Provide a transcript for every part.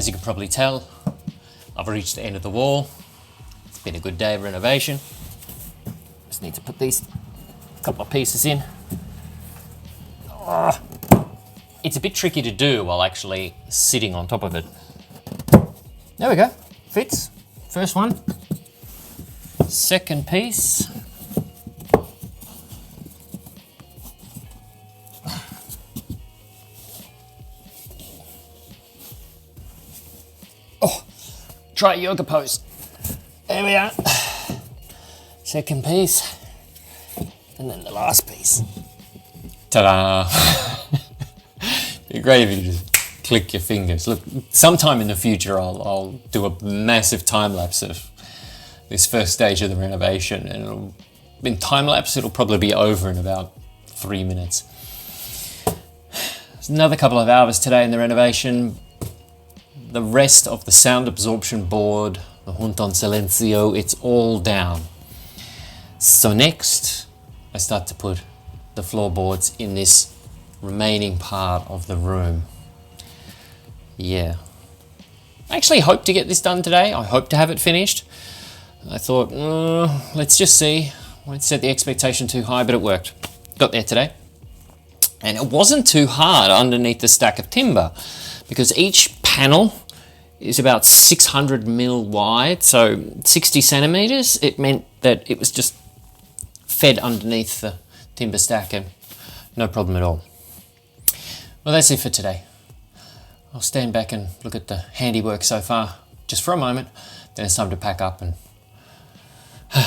As you can probably tell, I've reached the end of the wall. It's been a good day of renovation. Just need to put these couple of pieces in. Oh, it's a bit tricky to do while actually sitting on top of it. There we go, fits. First one. Second piece. Oh, try yoga pose. There we are. Second piece. And then the last piece. Ta-da! It'd be great if you just click your fingers. Look, sometime in the future I'll do a massive time lapse of this first stage of the renovation, and in time lapse it'll probably be over in about 3 minutes. There's another couple of hours today in the renovation. The rest of the sound absorption board, the Junton Silencio, it's all down. So next I start to put the floorboards in this remaining part of the room. Yeah. I actually hope to get this done today. I hope to have it finished. I thought, let's just see. I won't set the expectation too high, but it worked. Got there today. And it wasn't too hard underneath the stack of timber, because each panel is about 600 mil wide, so 60 centimeters. It meant that it was just fed underneath the timber stack and no problem at all. Well, that's it for today. I'll stand back and look at the handiwork so far just for a moment, then it's time to pack up and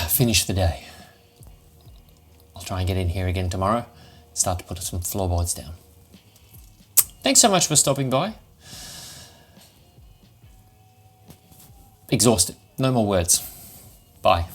finish the day. I'll try and get in here again tomorrow, start to put some floorboards down. Thanks so much for stopping by. Exhausted, no more words. Bye.